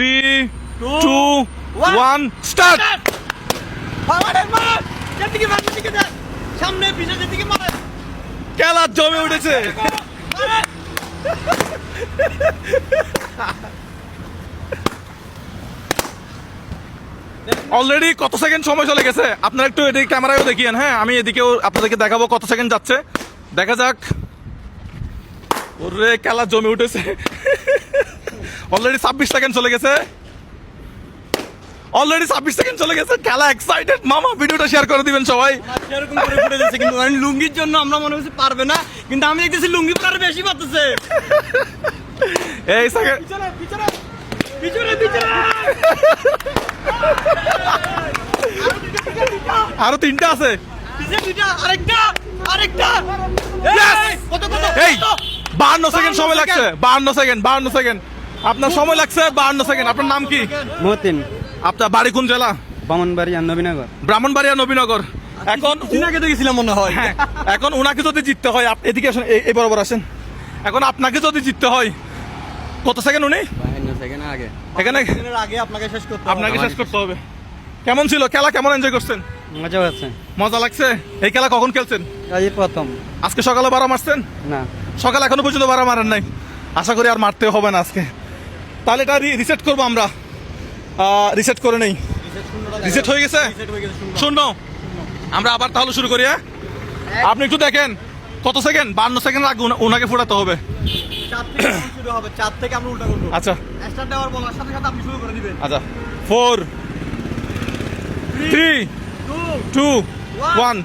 3, 2, 1, start! সামনে পিছনে দিকে মারে খেলা জমে উঠেছে। অলরেডি কত সেকেন্ড সময় চলে গেছে আপনারা একটু এদিকে ক্যামেরায়ও দেখিয়েন। হ্যাঁ, আমি এদিকেও আপনাদেরকে দেখাবো কত সেকেন্ড যাচ্ছে। দেখা যাক। ওরে খেলা জমে উঠেছে। অলরেডি 26 সেকেন্ড চলে গেছে। অলরেডি 26 সেকেন্ড চলে গেছে। খেলা এক্সাইটেড মামা। ভিডিওটা শেয়ার করে দিবেন সবাই। এরকম করে ফুটে যাচ্ছে, কিন্তু লুঙ্গির জন্য আমরা মনে হচ্ছে পারবে না, কিন্তু আমি দেখতেছি লুঙ্গি পরে বেশি পারতেছে। এই সেকেন্ড পিছনে পিছনে পিছনে পিছনে আরো তিনটা আছে। পিছনে দুইটা, আরেকটা আরেকটা। Yes! কত কত এই 52 সেকেন্ড সময় লাগছে। 52 সেকেন্ড আপনার সময় লাগছে। 52 সেকেন্ড। আপনার নাম কি? মতিন, আপনার বাড়ি কোন জেলা? বামনবাড়িয়া, নবীনগর। ব্রাহ্মণবাড়িয়া, নবীনগর। এখন দিন আগে দেখেছিলাম মনে হয়। হ্যাঁ, এখন উনাকে যদি জিততে হয়, এদিকে আসেন, এই বরাবর আসেন। এখন আপনাকে যদি জিততে হয়, কত সেকেন্ড উনি 52 সেকেন্ড আগে। এখানে দিনের আগে আপনাকে শেষ করতে হবে। আপনাকে শেষ করতে হবে। কেমন ছিল খেলা? কেমন এনজয় করছেন? মজা হচ্ছে। মজা লাগছে? এই খেলা কখন খেলছেন? আজই প্রথম। আজকে সকালে 12 মারছেন? না, সকালে এখনো পর্যন্ত 12 মারেন নাই। আশা করি আর মারতে হবে না আজকে। তাহলে এটা রিসেট করবো আমরা। রিসেট করে নেই। রিসেট হয়ে গেছে। শূন্য। আমরা আবার তাহলে শুরু করি। হ্যাঁ, আপনি একটু দেখেন কত সেকেন্ড। 52 সেকেন্ড আগে ওনাকে ফোটাতে হবে। 4 থেকে শুরু হবে। 4 থেকে আমরা উল্টা করব। আচ্ছা স্টার্ট দেওয়ার বলার সাথে সাথে আপনি শুরু করে দিবেন। আচ্ছা 4, 3, 2, 1,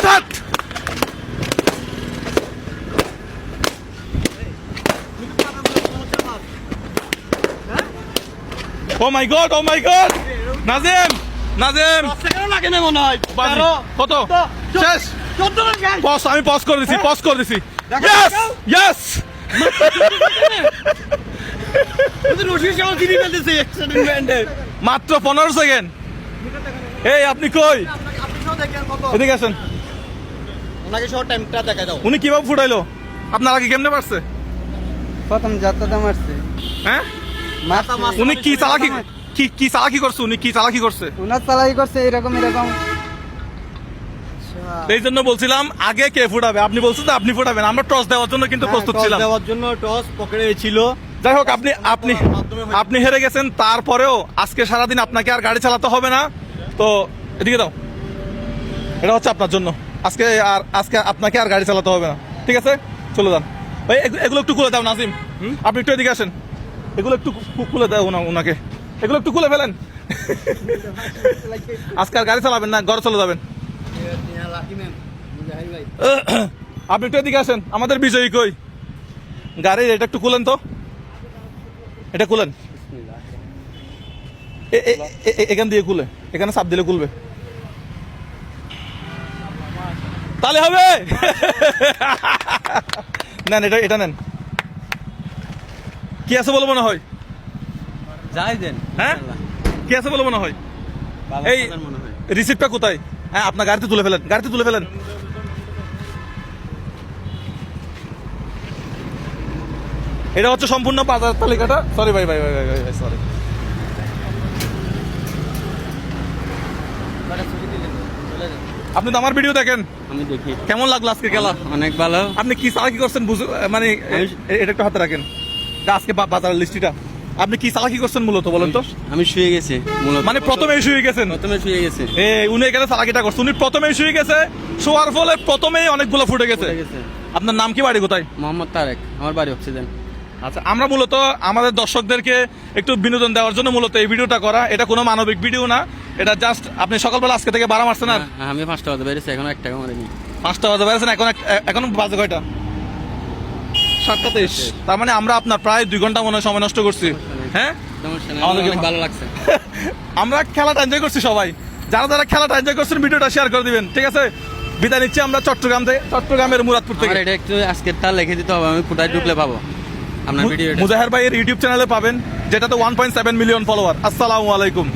স্টার্ট। ও মাই গড, ও মাই গড। নাজিম, নাজিম। 10 সেকেন্ড লাগে না মনে হয়। বাজি। 13, কত? 14, শেষ। 14 শেষ। পজ, আমি পজ করে দিছি, পজ করে দিছি। দেখো, ইয়েস, দেখো। ইয়েস। কিন্তু রশিদ সাহেব দিদি ফেলতেছে এক্সপেরিমেন্টে। মাত্র 15 সেকেন্ড। এই আপনি কই? আপনি সব দেখেন কত। এদিকে আসেন। ওনাকে সব টাইমটা দেখা দাও। উনি কিভাবে ফুটাইলো? আপনার আগে কেমনে পারছে? প্রথম যাত্রাটা মারছে। হ্যাঁ, মারছে। উনি কি চালাকি কি চালাকি করছে? উনি কি চালাকি করছে? উনার চালাই করছে এরকম এরকম। এই জন্য বলছিলাম আগে কে ফুটাবে। আপনি বলছেন যে আপনি ফুটাবেন। আমরা টস দেওয়ার জন্য কিন্তু প্রস্তুত টস ছিলাম। দেওয়ার জন্য টস পকেটে ছিল। যাই হোক, আপনি আপনি আপনি হেরে গেছেন। তারপরেও আজকে সারাদিন আপনাকে আর গাড়ি চালাতে হবে না। তো এদিকে দাও। এটা হচ্ছে আপনার জন্য। আজকে আপনাকে আর গাড়ি চালাতে হবে না। ঠিক আছে, চলে যান। ভাই এগুলো একটু খুলে দাও নাজিম। আপনি একটু এদিকে আসেন। এগুলো একটু খুলে দাও ওনাকে। এগুলো একটু খুলে ফেলেন। আজকে আর গাড়ি চালাবেন না, ঘরে চলে যাবেন। আপনি একটু এদিকে আসেন। আমাদের বিজয়ী কই? গাড়ির এটা একটু খুলেন তো। এটা খুলেন। এখান দিয়ে খুলে, এখানে চাপ দিলে খুলবে। তাহলে হবে। নেন, এটা নেন। কি আছে বলে মনে হয়? যাই দেন। হ্যাঁ, কি আছে বলে মনে হয়? এই এই মনে হয়। রিসিপ্টটা কোথায়? হ্যাঁ, আপনার গাড়িতে তুলে ফেলেন, গাড়িতে তুলে ফেলেন। এটা হচ্ছে সম্পূর্ণ বাজার তালিকাটা। সরি ভাই, ভাই ভাই ভাই ভাই সরি। আপনি তো আমার ভিডিও দেখেন। আমি দেখি। কেমন লাগলো আজকে খেলা? অনেক ভালো। আপনি কি চালাকি করছেন মানে এটা একটু হাতে রাখেন। আজকে বাজার লিস্টিটা আপনি কি চালাকি করছেন মূলত বলেন তো? আমি শুয়ে গেছি মূলত। মানে প্রথমেই শুয়ে গেছেন। প্রথমে শুয়ে গেছি। উনি এখানে চালাকিটা করছেন। উনি প্রথমেই শুয়ে গেছে। শোয়ার ফলে প্রথমেই অনেকগুলো ফুটে গেছে। আপনার নাম কি, বাড়ি কোথায়? মোহাম্মদ তারেক, আমার বাড়ি অক্সিজেন। আচ্ছা, আমরা মূলত আমাদের দর্শকদেরকে একটু বিনোদন দেওয়ার জন্য মূলত এই ভিডিওটা করা। এটা কোনো মানবিক ভিডিও না। এটা জাস্ট আপনি সকালবেলা আজকে থেকে 12 মারছেন। আর হ্যাঁ, আমি 5টা বাজে বেরিয়েছি, এখনো 1 টাকা মারিনি। 5টা বাজে বেড়েছেন। এখন বাজে কয়টা? 7:23। তার মানে আমরা আপনার প্রায় 2 ঘন্টা মনে হয় সময় নষ্ট করছি। হ্যাঁ, সমস্যা নেই, আমাদের অনেক ভালো লাগছে। আমরা খেলাটা এনজয় করছি সবাই। যারা খেলাটা এনজয় করছেন ভিডিওটা শেয়ার করে দিবেন। ঠিক আছে, বিদায় নিচ্ছি আমরা চট্টগ্রামের মুরাদপুর থেকে। আমার এটা একটু আজকের তার লিখে দিতে হবে, আমি কোথায় ঢুকলে পাবো আপনার ভিডিও? মুজাহের ভাইয়ের ইউটিউব চ্যানেলে পাবেন, যেটাতে 1.7 মিলিয়ন ফলোয়ার। আসসালামু আলাইকুম।